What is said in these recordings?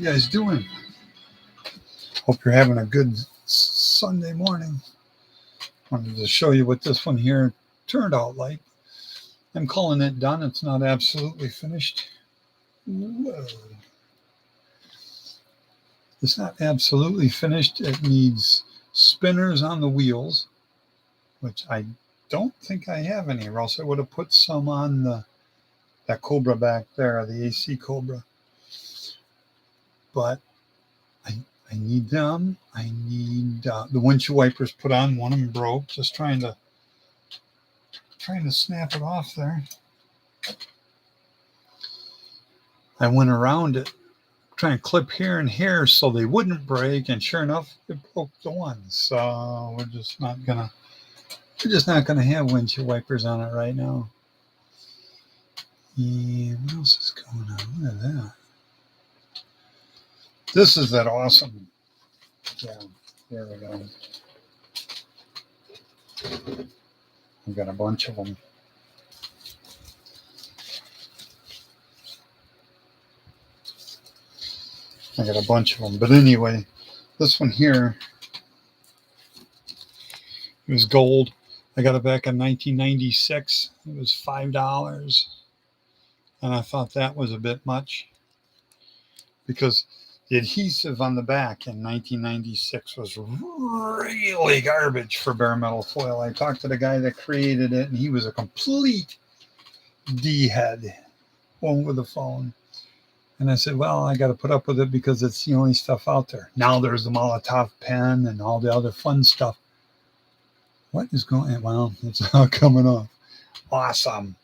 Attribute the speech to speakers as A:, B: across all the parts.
A: You guys doing? Hope you're having a good Sunday morning. Wanted to show you what this one here turned out like. I'm calling it done. It's not absolutely finished. Whoa. It's not absolutely finished. It needs spinners on the wheels, which I don't think I have any, or else I would have put some on that Cobra back there, the AC Cobra. But I need them. I need the windshield wipers put on. One of them broke. Just trying to snap it off there. I went around it, trying to clip here and here so they wouldn't break, and sure enough, it broke the one. So we're just not gonna have windshield wipers on it right now. And what else is going on? Look at that. This is that awesome. Yeah, there we go. I've got a bunch of them. But anyway, this one here, it was gold. I got it back in 1996. It was $5. And I thought that was a bit much because the adhesive on the back in 1996 was really garbage for bare metal foil. I talked to the guy that created it, and he was a complete D-head over the phone. And I said, well, I got to put up with it because it's the only stuff out there. Now there's the Molotov pen and all the other fun stuff. What is going on? Well, it's all coming off. Awesome.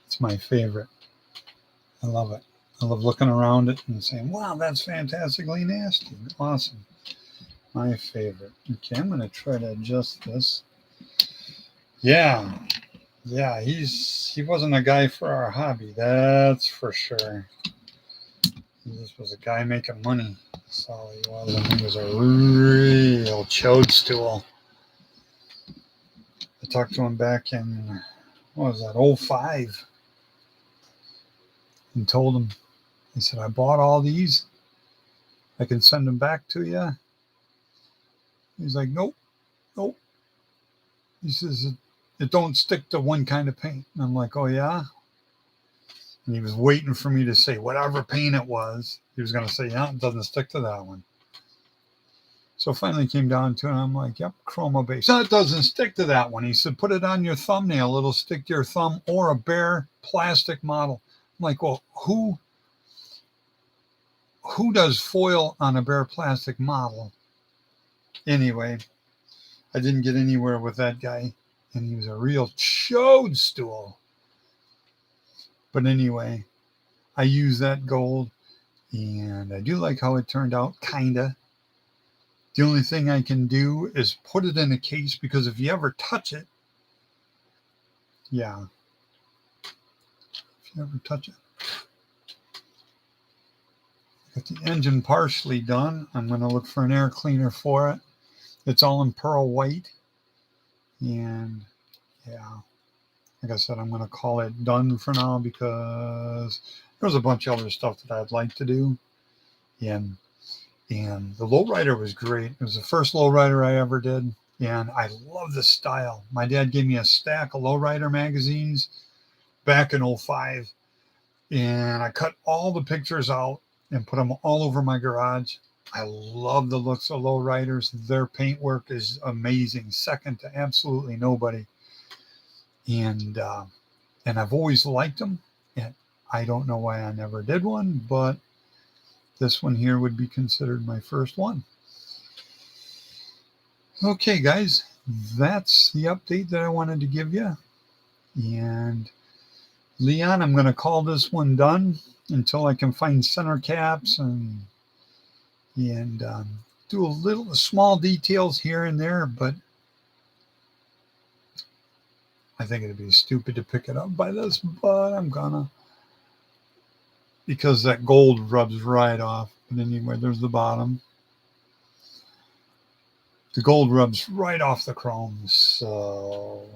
A: It's my favorite. I love it. I love looking around it and saying, wow, that's fantastically nasty. Awesome. My favorite. Okay, I'm going to try to adjust this. Yeah, he wasn't a guy for our hobby, that's for sure. This was a guy making money. That's all he was. And he was a real toadstool. I talked to him back in, what was that, 05. And told him, he said, I bought all these. I can send them back to you. He's like, nope. He says, it don't stick to one kind of paint. And I'm like, oh, yeah? And he was waiting for me to say whatever paint it was. He was going to say, yeah, it doesn't stick to that one. So finally came down to it, and I'm like, yep, chroma base. No, it doesn't stick to that one. He said, put it on your thumbnail. It'll stick to your thumb or a bare plastic model. I'm like, well, who does foil on a bare plastic model? Anyway, I didn't get anywhere with that guy, and he was a real toadstool. But anyway, I use that gold, and I do like how it turned out, kinda. The only thing I can do is put it in a case, because if you ever touch it, yeah, if you ever touch it. Got the engine partially done. I'm going to look for an air cleaner for it. It's all in pearl white, and yeah. Like I said, I'm going to call it done for now because there's a bunch of other stuff that I'd like to do. And the lowrider was great. It was the first lowrider I ever did. And I love the style. My dad gave me a stack of lowrider magazines back in 05. And I cut all the pictures out and put them all over my garage. I love the looks of lowriders. Their paintwork is amazing. Second to absolutely nobody. And I've always liked them, and I don't know why I never did one, but this one here would be considered my first one. Okay, guys, that's the update that I wanted to give you. And Leon, I'm going to call this one done until I can find center caps and do a little small details here and there, but I think it'd be stupid to pick it up by this, but I'm gonna, because that gold rubs right off. But anyway, there's the bottom. The gold rubs right off the chrome, so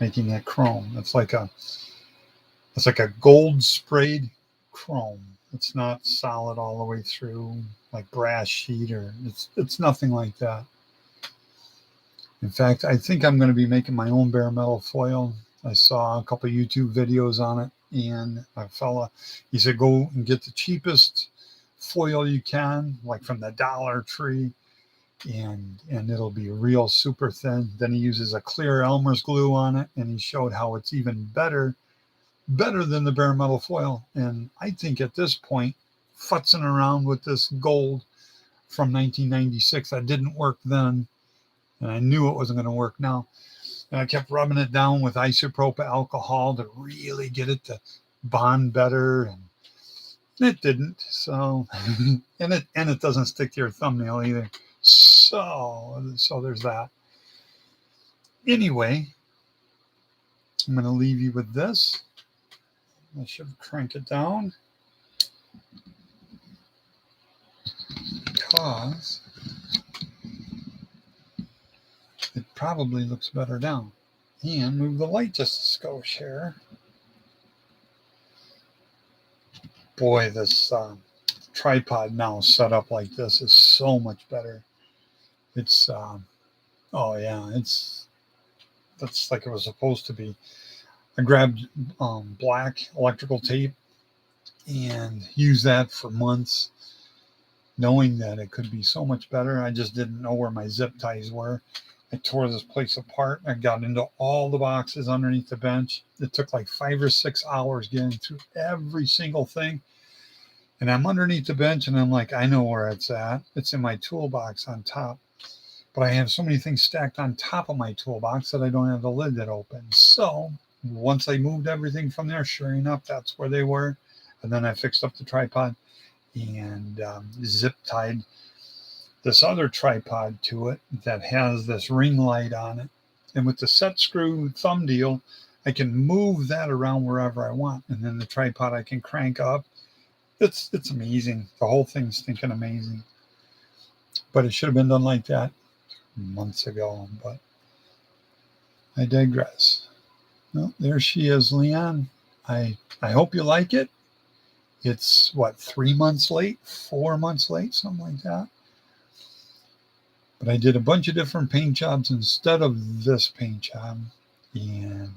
A: making that chrome. It's like a gold sprayed chrome. It's not solid all the way through like brass sheet, or it's nothing like that. In fact, I think I'm going to be making my own bare metal foil. I saw a couple of YouTube videos on it, and a fella, he said, go and get the cheapest foil you can, like from the Dollar Tree, and it'll be real super thin. Then he uses a clear Elmer's glue on it, and he showed how it's even better than the bare metal foil. And I think at this point, futzing around with this gold from 1996 that didn't work then, and I knew it wasn't going to work now. And I kept rubbing it down with isopropyl alcohol to really get it to bond better, and it didn't. So, and it doesn't stick to your thumbnail either. So there's that. Anyway, I'm going to leave you with this. I should crank it down because it probably looks better down. And move the light just a skosh here. Boy, this tripod now set up like this is so much better. It's oh yeah, that's like it was supposed to be. I grabbed black electrical tape and used that for months, knowing that it could be so much better. I just didn't know where my zip ties were. I tore this place apart. I got into all the boxes underneath the bench. It took like 5 or 6 hours getting through every single thing. And I'm underneath the bench and I'm like, I know where it's at. It's in my toolbox on top. But I have so many things stacked on top of my toolbox that I don't have the lid that opens. So once I moved everything from there, sure enough, that's where they were. And then I fixed up the tripod and zip tied this other tripod to it that has this ring light on it. And with the set screw thumb deal, I can move that around wherever I want. And then the tripod I can crank up. It's amazing. The whole thing's thinking amazing. But it should have been done like that months ago. But I digress. Well, there she is, Leon. I hope you like it. It's what, 3 months late, 4 months late, something like that. But I did a bunch of different paint jobs instead of this paint job. And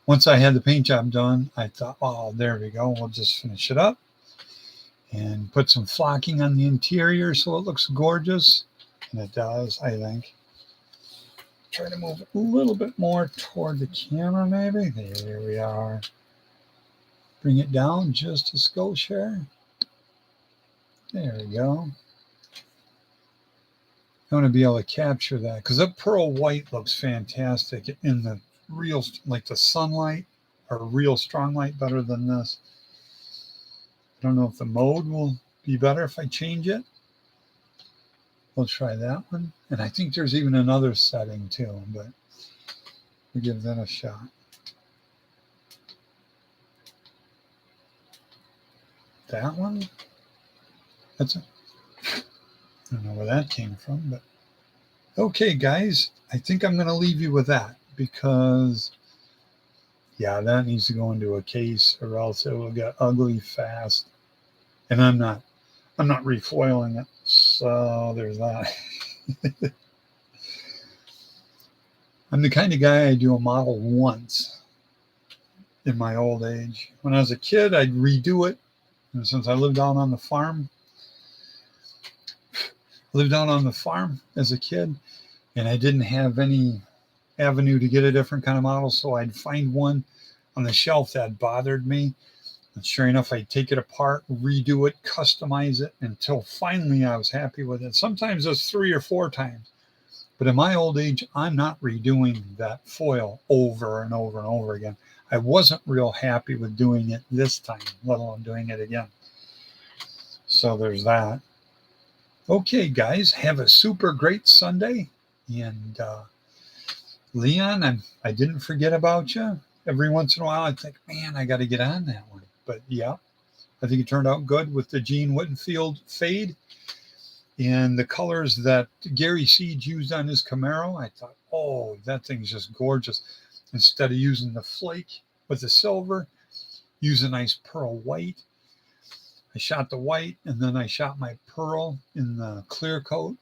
A: once I had the paint job done, I thought, oh, there we go. We'll just finish it up and put some flocking on the interior so it looks gorgeous. And it does, I think. Try to move a little bit more toward the camera, maybe. There we are. Bring it down just a skosh here. There we go. I want to be able to capture that because that pearl white looks fantastic in the real, like the sunlight or real strong light, better than this. I don't know if the mode will be better if I change it. We'll try that one. And I think there's even another setting too, but we'll give that a shot. That one? I don't know where that came from, but okay, guys, I think I'm going to leave you with that because, yeah, that needs to go into a case or else it will get ugly fast. And I'm not refoiling it, so there's that. I'm the kind of guy I do a model once in my old age. When I was a kid, I'd redo it. And since I lived out on the farm, as a kid, and I didn't have any avenue to get a different kind of model, so I'd find one on the shelf that bothered me. And sure enough, I'd take it apart, redo it, customize it until finally I was happy with it. Sometimes it's 3 or 4 times. But in my old age, I'm not redoing that foil over and over and over again. I wasn't real happy with doing it this time, let alone doing it again. So there's that. Okay, guys, have a super great Sunday. And Leon, I didn't forget about you. Every once in a while, I think, man, I got to get on that one. But yeah, I think it turned out good with the Gene Whittenfield fade and the colors that Gary Seeds used on his Camaro. I thought, oh, that thing's just gorgeous. Instead of using the flake with the silver, use a nice pearl white. I shot the white, and then I shot my pearl in the clear coat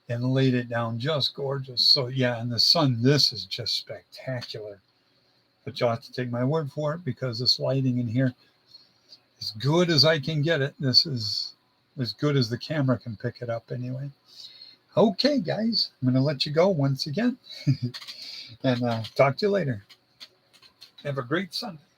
A: and laid it down just gorgeous. So yeah, in the sun, this is just spectacular. But you'll have to take my word for it because this lighting in here, as good as I can get it, this is as good as the camera can pick it up anyway. Okay, guys, I'm going to let you go once again and talk to you later. Have a great Sunday.